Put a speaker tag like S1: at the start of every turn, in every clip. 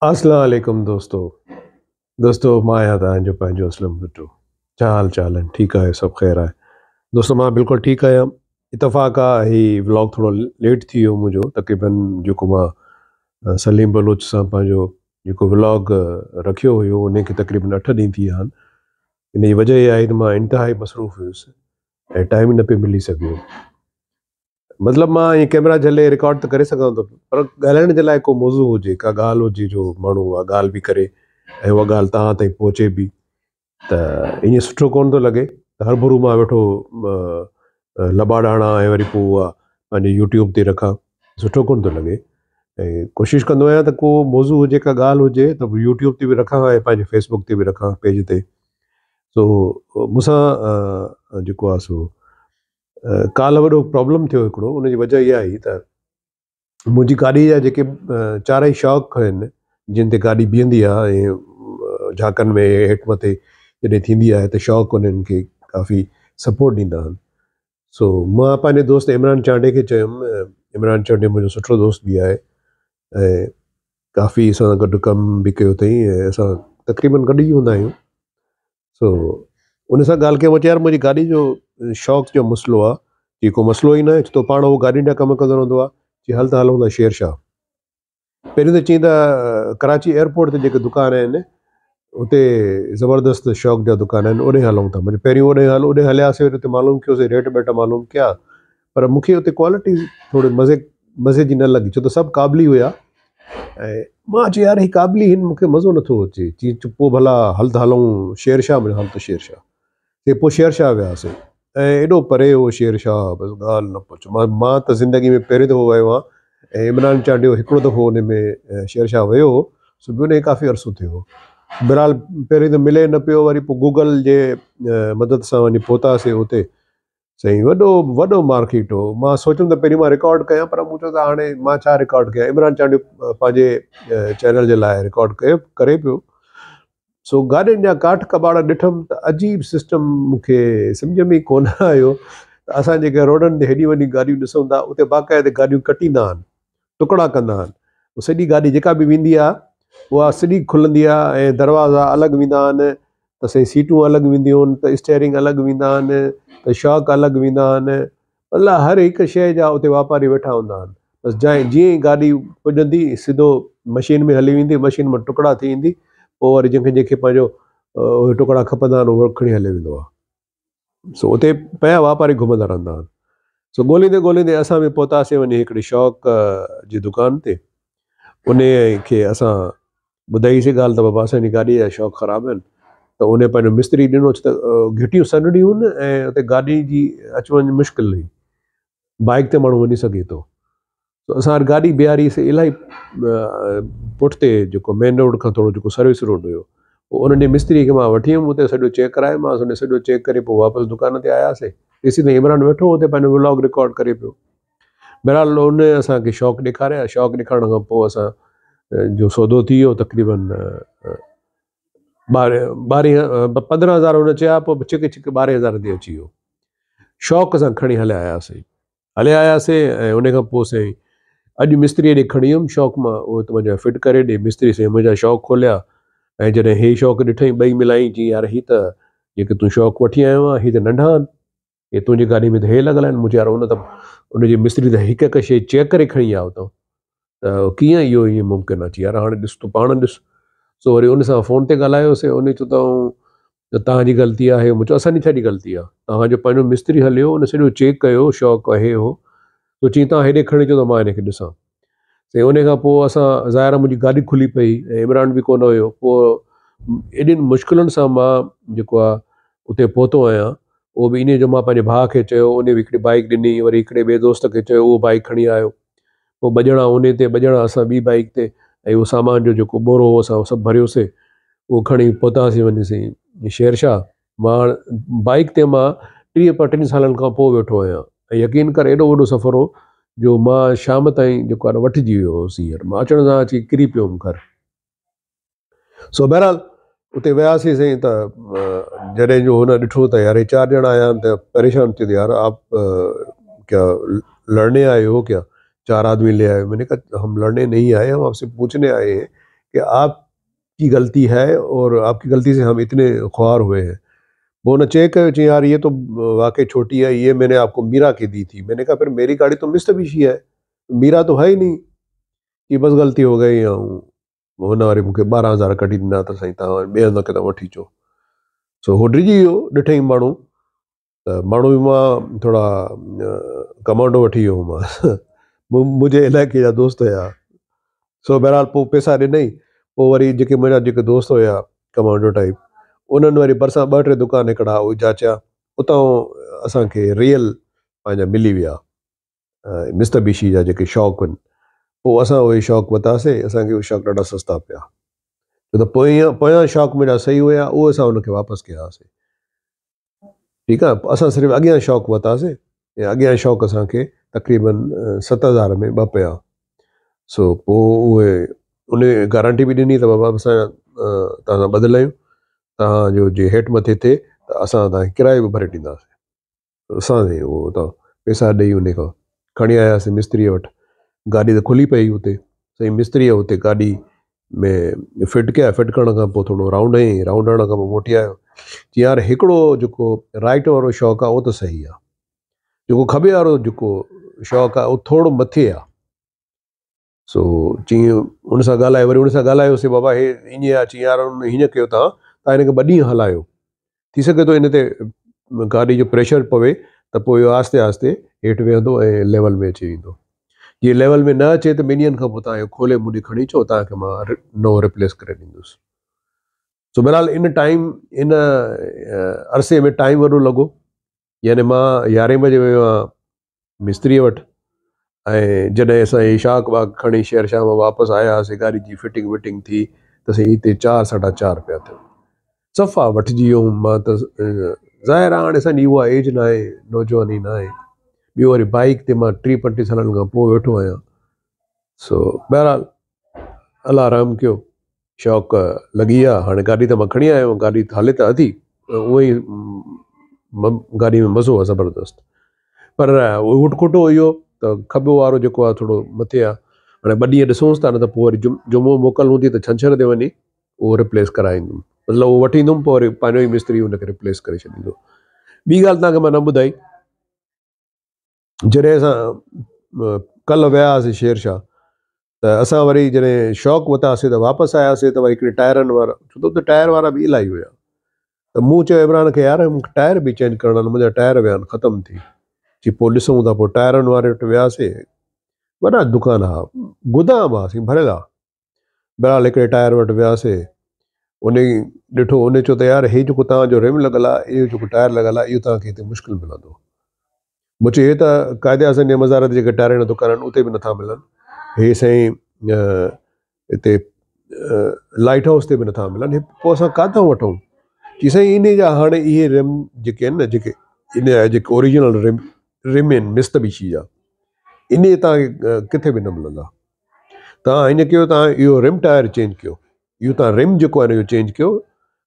S1: अस्सलाम वालेकुम दोस्तों मां आहियां तव्हांजो पंहिंजो असलम भुट्टो। छा हाल चाल आहिनि? ठीकु आहे, सभु ख़ैरु आहे। दोस्तो मां बिल्कुलु ठीकु आहियां। इतफ़ाक़ आहे हीउ व्लॉग थोरो लेट थी वियो मुंहिंजो, तक़रीबन जेको मां सलीम बलूच सां पंहिंजो जेको व्लॉग रखियो हुयो उनखे तक़रीबन 8 ॾींहं थी विया आहिनि। इन जी वजह इहा आहे त मां इंतिहाई मसरूफ़ हुयुसि ऐं टाइम न पियो मिली सघियो। मतिलबु मां ईअं कैमरा झले रिकॉर्ड त करे सघां थो, पर ॻाल्हाइण जे लाइ को मौज़ू हुजे, का ॻाल्हि हुजे जो माण्हू उहा ॻाल्हि बि करे ऐं उहा ॻाल्हि तव्हां ताईं पहुचे बि, त ईअं सुठो कोन थो लॻे त हर भरू मां वेठो लॿाड़ा हणां ऐं वरी पोइ उहा पंहिंजे यूट्यूब ते रखां। सुठो कोन थो लॻे ऐं कोशिशि कंदो आहियां त को मौज़ू हुजे, का ॻाल्हि हुजे त यूट्यूब ते बि रखां ऐं पंहिंजे फेसबुक ते बि रखां, पेज ते। सो मूंसां जेको आहे सो काल्ह वॾो प्रॉब्लम थियो हिकिड़ो। उनजी वजह इहा आई त मुंहिंजी गाॾी जा जेके चारई शॉक आहिनि जिन ते गाॾी बीहंदी आहे ऐं झाकनि में हेठि मथे जॾहिं थींदी आहे त शॉक उन्हनि खे काफ़ी सपोर्ट ॾींदा आहिनि। सो मां पंहिंजे दोस्त इमरान चांडे खे चयुमि। इमरान चांडे मुंहिंजो सुठो दोस्त बि आहे ऐं काफ़ी असां गॾु कमु बि कयो अथई ऐं असां तक़रीबन गॾु ई हूंदा आहियूं। सो उन सां ॻाल्हि कयमि, यार मुंहिंजी गाॾी जो शौक़ जो मसइलो आहे। की को मसइलो ई न आहे, छो त पाण उहो गाॾी जा कमु कंदो रहंदो आहे। चई हल त हलूं था शेरशाह। पहिरियों त चई त कराची एयरपोर्ट ते जेके दुकान आहिनि उते ज़बरदस्त शौक़ जा दुकान आहिनि, ओॾे हलूं था। मुंहिंजे पहिरियों ओॾे हलियासीं, वरी उते मालूम कयोसीं, रेट वेट मालूम कया, पर मूंखे उते क्वालिटी थोरी मज़े जी न लॻी, छो त सभु क़ाबिली हुया। ऐं मां चयो यार ही क़ाबिली हिन, मूंखे मज़ो नथो अचे। चई पोइ भला हल त हलूं शेरशाह में। हल त शेरशाह ते पोइ शेरशाह वियासीं ऐं एॾो परे हो शेरशाह, बसि ॻाल्हि न पुछो। मां त ज़िंदगी में पहिरियों दफ़ो वियो आहियां ऐं इमरान चांडियो हिकिड़ो दफ़ो हुन में शेरशाह वियो हो, सो बि उनखे काफ़ी अरसो थियो। बहरहाल पहिरियों त मिले न पियो, वरी पोइ गूगल जे मदद सां वञी पहुतासीं उते। साईं वॾो वॾो मार्केट हो। मां सोचियुमि त पहिरीं मां रिकॉर्ड कयां, पर मूं चयो त हाणे मां छा रिकॉर्ड कयां। इमरान चांडियो पंहिंजे चैनल जे लाइ रिकॉर्ड करे पियो। सो गाॾियुनि जा काठ कबाड़ ॾिठुमि त अजीब सिस्टम मूंखे सम्झ में ई कोन आयो त असां जेके रोडनि ते हेॾी वॾी गाॾियूं ॾिसूं था, उते बाक़ाइदे गाॾियूं कटींदा आहिनि, टुकड़ा कंदा आहिनि। सॼी गाॾी जेका बि वेंदी आहे उहा सॼी खुलंदी आहे ऐं दरवाज़ा अलॻि वेंदा आहिनि, त साईं सीटूं अलॻि वेंदियूं आहिनि, त स्टेयरिंग अलॻि वेंदा आहिनि, त शॉक अलॻि वेंदा आहिनि। अलाह हर हिकु शइ जा उते वापारी वेठा हूंदा आहिनि। बसि जीअं ई गाॾी पुॼंदी सिधो मशीन में हली वेंदी, मशीन मां टुकड़ा थी ईंदी, पोइ वरी जंहिंखे पंहिंजो उहे टुकड़ा खपंदा आहिनि उहो खणी हली वेंदो आहे। सो उते पिया वापारी घुमंदा रहंदा आहिनि। सो ॻोल्हींदे असां बि पहुतासीं वञी हिकिड़ी शौक़ जी दुकान ते। उन खे असां ॿुधाईसीं ॻाल्हि त बाबा असांजी गाॾीअ जा शौक़ ख़राबु आहिनि। त उन पंहिंजो मिस्त्री ॾिनो, छो त घिटियूं सनड़ियूं आहिनि ऐं उते गाॾी जी अचु वञु मुश्किल हुई। बाइक ते माण्हू वञी सघे थो। त असां वटि गाॾी बीहारीसीं इलाही पुठिते, जेको मेन रोड खां थोरो जेको सर्विस रोड हुयो। पोइ उन ॾींहुं मिस्त्री खे मां वठी वियुमि, उते सॼो चेक करायोमांसि। उन सॼो चेक करे पोइ वापसि दुकान ते आयासीं। ॾिसी त इमरान वेठो हुते पंहिंजो व्लॉग रिकॉर्ड करे पियो। बहरहाल उन असांखे शौक़ु ॾेखारिया। शौक़ु ॾेखारण खां पोइ असां जो सौदो थी वियो तक़रीबन 15,000 हुन चया, पोइ छिके 12,000 ते अची वियो। शौक़ु सां खणी हलिया आयासीं ऐं उन खां पोइ साईं अॼु मिस्त्रीअ ॾे खणी वियुमि शौक़ु मां, उहो त मुंहिंजा फिट करे ॾे। मिस्त्री साईं मुंहिंजा शौक़ु खोलिया ऐं जॾहिं हे शौक़ु ॾिठई, ॿई मिलाई, जी यार ही त जेके तूं शौक़ु वठी आयो आहे ही त नंढा आहिनि, हे तुंहिंजी गाॾी में त हे लॻल आहिनि। मुंहिंजो यार उनजी मिस्त्री त हिकु हिकु शइ चेक करे खणी आयो अथऊं, त कीअं इहो ईअं मुमकिन आहे? यार हाणे ॾिस, तूं पाण ॾिस। सो वरी उन सां फ़ोन ते ॻाल्हायोसीं। उन चयो त तव्हांजी ग़लती आहे। मूं चयो असांजी छाजी ग़लती आहे? तव्हांजो पंहिंजो मिस्त्री हलियो, उन सॼो चेक कयो, शौक़ु आहे हो, तो चई तव्हां हेॾे खणी अचो त मां हिनखे ॾिसां। त उन खां पोइ असां ज़ाहिर मुंहिंजी गाॾी खुली पई ऐं इमरान बि कोन हुयो। पोइ एॾियुनि मुश्किलुनि सां मां जेको आहे उते पहुतो आहियां। उहो बि इन जो मां पंहिंजे भाउ खे चयो, उन बि हिकिड़ी बाइक ॾिनी, वरी हिकिड़े ॿिए दोस्त खे चयो, उहो बाइक खणी आयो। पोइ ॿ ॼणा उन ते, ॿ ॼणा असां ॿी बाइक ते, ऐं उहो सामान जो जेको बोरो हो असां सभु भरियोसीं। उहो खणी पहुतासीं वञीसीं शेरशाह। मां बाइक ते मां 30-35 सालनि खां पोइ वेठो आहियां ऐं यकीन कर एॾो वॾो सफ़र हो जो मां शाम ताईं जेको आहे वठिजी वियो हुउसि। हींअर मां अचण सां अची किरी पियो हुउमि घर। सो बहरहाल उते वियासीं साईं, त जॾहिं जो हुन ॾिठो त यार 4 ॼणा आया आहिनि, त परेशान थियो। यार आप क्या लड़ने आए हो क्या? 4 आदमी ले आए। मैंने कहा हम लड़ने नहीं आए, हम आपसे पूछने आए हैं कि आपकी गलती है और आपकी गलती से हम इतने ख्वार हुए हैं। वो न चेक कयो, चई यार ये तो वाकई छोटी है, ये मैंने आपको मीरा की दी थी। मैंने कहा फिर मेरी गाड़ी तो मित्सुबिशी है, मीरा तो है ही नहीं। कि बस गलती हो गई ऐं हुन वरी मूंखे 12,000 कढी ॾिना त साईं तव्हां ॿिए हंधि किथां वठी अचो। सो हो डिॼी वियो ॾिठईं माण्हू, त माण्हू बि मां थोरा कमांडो वठी वियो हुउमि मुंहिंजे इलाइक़े जा दोस्त हुया। सो बहरहाल पोइ पैसा ॾिनई। पोइ वरी जेके मुंहिंजा जेके दोस्त हुया कमांडो टाइप, उन्हनि वरी भरिसां 2-3 दुकान हिकिड़ा उहे जाचिया, उतां असांखे रियल पंहिंजा मिली विया मित्सुबिशी जा जेके शॉक आहिनि। पोइ असां उहे शॉक वरितासीं, असांखे उहे शॉक ॾाढा सस्ता पिया। छो त पोयां शॉक मुंहिंजा सही हुया, उहे असां हुनखे वापसि कयासीं। ठीकु आहे, असां सिर्फ़ु अॻियां शॉक वरितासीं ऐं अॻियां शॉक असांखे तक़रीबन 7,000 में 2 पिया। सो पोइ उहे उन गारंटी बि ॾिनी त बाबा असां तव्हां सां बदिलायूं, तव्हांजो जे हेठि मथे थिए त असां तव्हांखे किरायो बि भरे ॾींदासीं। असांखे उहो उतां पैसा ॾेई उन खां खणी आयासीं मिस्त्रीअ वटि। गाॾी त खुली पई हुते, साईं मिस्त्रीअ हुते गाॾी में फिट कया। फिट करण खां पोइ थोरो राउंड हयईं, राउंड हणण खां पोइ मोटी आयो। जी यार हिकिड़ो जेको राइट वारो शॉक आहे उहो त सही आहे, जेको खॿे वारो जेको शॉक आहे उहो थोरो मथे आहे। सो चई उन सां ॻाल्हाए, वरी उन सां ॻाल्हायोसीं, बाबा हे ईअं आहे। चई यार हीअं कयो, तव्हां हिनखे 2 ॾींहं हलायो, थी सघे थो इन ते गाॾी जो प्रेशर पवे त पोइ इहो आहिस्ते आहिस्ते हेठि वेहंदो ऐं लेवल में अची वेंदो। जीअं लेवल में न अचे त 2 ॾींहंनि खां पोइ तव्हां इहो खोले मूं ॾे खणी अचो, तव्हांखे मां नओं रिप्लेस करे ॾींदुसि। सो बहरहाल इन अरसे में टाइम वॾो लॻो। यानी मां 11 बजे वियो आहियां मिस्त्रीअ वटि, ऐं जॾहिं असां इहे शॉक वाक खणी शहर मां वापसि आयासीं, गाॾी जी फिटिंग विटिंग थी त साईं हिते 4-4.5 पिया थियनि। सफ़ा वठिजी वियो हुउमि मां त। ज़ाहिर आहे हाणे असांजी उहा एज न आहे, नौजवानी न आहे। ॿियो वरी बाइक ते मां 30-35 सालनि खां पोइ वेठो आहियां। सो बहरहाल अल्लाह रहम कयो, शौक़ लॻी विया। हाणे गाॾी त मां खणी आयो, गाॾी हले त अथी, उहो ई गाॾी में मज़ो आहे ज़बरदस्त। पर उटकुटो इहो त खॿो वारो जेको आहे थोरो मथे आहे। हाणे 2 ॾींहं ॾिसूंसि था, न त पोइ वरी जुमो मोकल हूंदी त छंछर ते वञी उहो रिप्लेस कराईंदुमि। मतिलबु उहो वठी ईंदुमि, पोइ वरी पंहिंजो ई मिस्त्री हुनखे रिप्लेस करे छॾींदो। ॿी ॻाल्हि तव्हांखे मां न ॿुधाई, जॾहिं असां कल्ह वियासीं शेरशाह, त असां वरी जॾहिं शॉक वरितासीं त वापसि आयासीं, त वरी हिकिड़े टायरनि वारा, छो त उते टायर वारा बि इलाही हुया। त मूं चयो इमरान खे, यार मूंखे टायर बि चेंज करणा आहिनि, मुंहिंजा टायर विया आहिनि, ख़तमु थी। जी पोइ ॾिसूं था। पोइ टायरनि वारे वटि वियासीं, वॾा दुकान हुआ, गोदाम हुआसीं भरियल आहे। बहरहाल हिकिड़े टायर वटि वियासीं, उन ॾिठो, उन चयो त यार हे जेको तव्हांजो रिम लॻल आहे, इहो जेको टायर लॻल आहे, इहो तव्हांखे हिते मुश्किल मिलंदो। मूं चयो हे त क़ाइदे आज़म जे मज़ार ते जेके टायरनि जा दुकान आहिनि उते बि नथा मिलनि, हे साईं हिते लाइट हाउस ते बि नथा मिलनि, पोइ असां किथां वठूं? की साईं इन जा हाणे इहे रिम जेके आहिनि न, जेके इन जा जेके ओरिजिनल रिम आहिनि मित्सुबिशी जा, इन तव्हांखे किथे बि न मिलंदा। तव्हां हीअं कयो, तव्हां इहो रिम टायर चेंज कयो, इहो तव्हां रिम जेको आहे इहो चेंज कयो,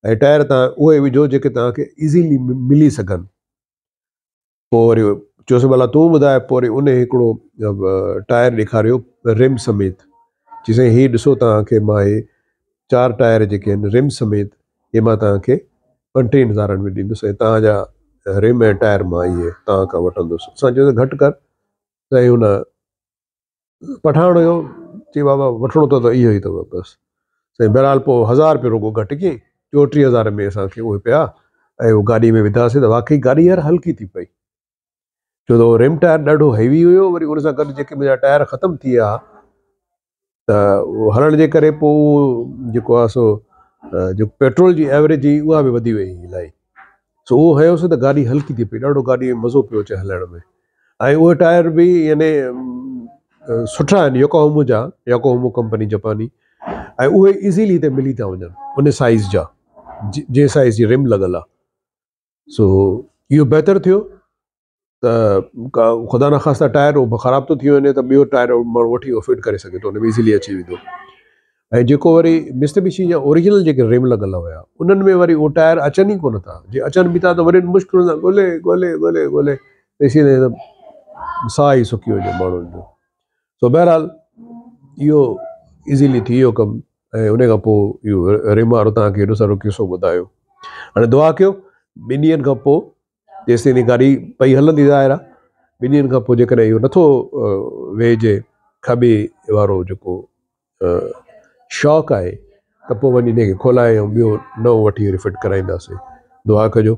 S1: ऐं टायर तव्हां उहे विझो जेके तव्हांखे ईज़ीली मिली सघनि। पोइ वरी चयोसि भला तूं ॿुधाए। पोइ वरी उन हिकिड़ो टायर ॾेखारियो रिम समेत। चई साईं हीअ ॾिसो, तव्हांखे मां हे 4 टायर जेके आहिनि रिम समेत, इहे मां तव्हांखे 35,000 में ॾींदुसि, ऐं तव्हांजा रिम ऐं टायर मां इहे तव्हां खां वठंदुसि। असां चयोसीं घटि कर। त हुन पठाण हुयो, चई बाबा वठिणो अथव त इहो ई अथव बसि। साईं बहरहाल पोइ 1,000 रुपयो रुॻो घटि कयईं, 34,000 में असांखे उहे पिया, ऐं उहो गाॾी में विधासीं। त वाक़ई गाॾी यार हल्की थी पई, छो त रिम टायर ॾाढो हैवी हुयो। वरी उन सां गॾु जेके मुंहिंजा टायर ख़तमु थी विया, त उहो हलण जे करे पोइ उहो जेको आहे सो जेको पेट्रोल जी एवरेज हुई उहा बि वधी वई इलाही। सो उहो हयोसीं त गाॾी हल्की थी पई, ॾाढो गाॾी में मज़ो पियो अचे हलण में। ऐं उहे टायर बि यानी सुठा आहिनि, योकोहामा जा, योकोहामा कंपनी जापानी, ऐं उहे इज़ीली हिते मिली था वञनि उन साइज़ जा, जंहिं साइज़ जी रिम लॻल आहे। सो इहो बहितरु थियो त ख़ुदा न ख़ास्ता टायर ख़राबु थो थी वञे त ॿियो टायर माण्हू वठी फिट करे सघे थो, उन में इज़ीली अची वेंदो। ऐं जेको वरी मित्सुबिशी जा ओरिजिनल जेके रिम लॻल हुया, उन्हनि में वरी उहो टायर अचनि ई कोन था। जे अचनि बि था त वरी मुश्किल सां ॻोल्हे ॻोल्हे ॻोल्हे ॻोल्हे ॾिसी साह ई सुकी वञे माण्हुनि जो। सो बहरहाल इहो इज़ीली थी वियो कमु। ऐं उन खां पोइ इहो रिमारो तव्हांखे एॾो सारो किसो ॿुधायो। हाणे दुआ कयो 2 ॾींहंनि खां पोइ, जेसि ताईं गाॾी पई हलंदी ज़ाहिर आहे, 2 ॾींहंनि खां पोइ जेकॾहिं इहो नथो वेहिजे खॿे वारो जेको शॉक आहे, त पोइ वञी हिनखे खोलाए ऐं ॿियो नओं वठी रिफिट कराईंदासीं। दुआ कजो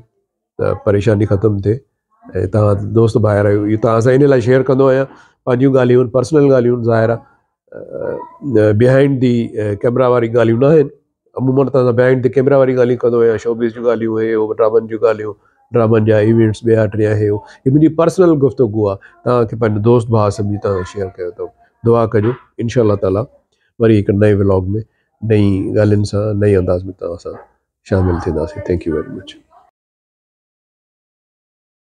S1: त परेशानी ख़तमु थिए। ऐं तव्हां दोस्त ॿाहिरि आहियो, इहो तव्हां सां इन लाइ शेयर कंदो आहियां, पंहिंजियूं ॻाल्हियूं पर्सनल ॻाल्हियूं ज़ाहिर आहे, बिहाइंड दी कैमरा वारी ॻाल्हियूं न आहिनि। अमूमन तव्हां सां बिहाइंड द कैमरा वारी ॻाल्हियूं कंदो आहियां, शोबिज़ जूं ॻाल्हियूं, हे हो ड्रामनि जूं ॻाल्हियूं, ड्रामनि जा इवेंट्स ॿिया टिया, हे हो, हीअ मुंहिंजी पर्सनल गुफ़्तगू आहे, तव्हांखे पंहिंजो दोस्त भाउ सम्झी तव्हां शेयर कयो अथव। दुआ कजो इंशाअल्लाह ताला वरी हिकु नए व्लॉग में नई ॻाल्हियुनि सां, नई अंदाज़ में तव्हां सां शामिलु थींदासीं। Thank U very much.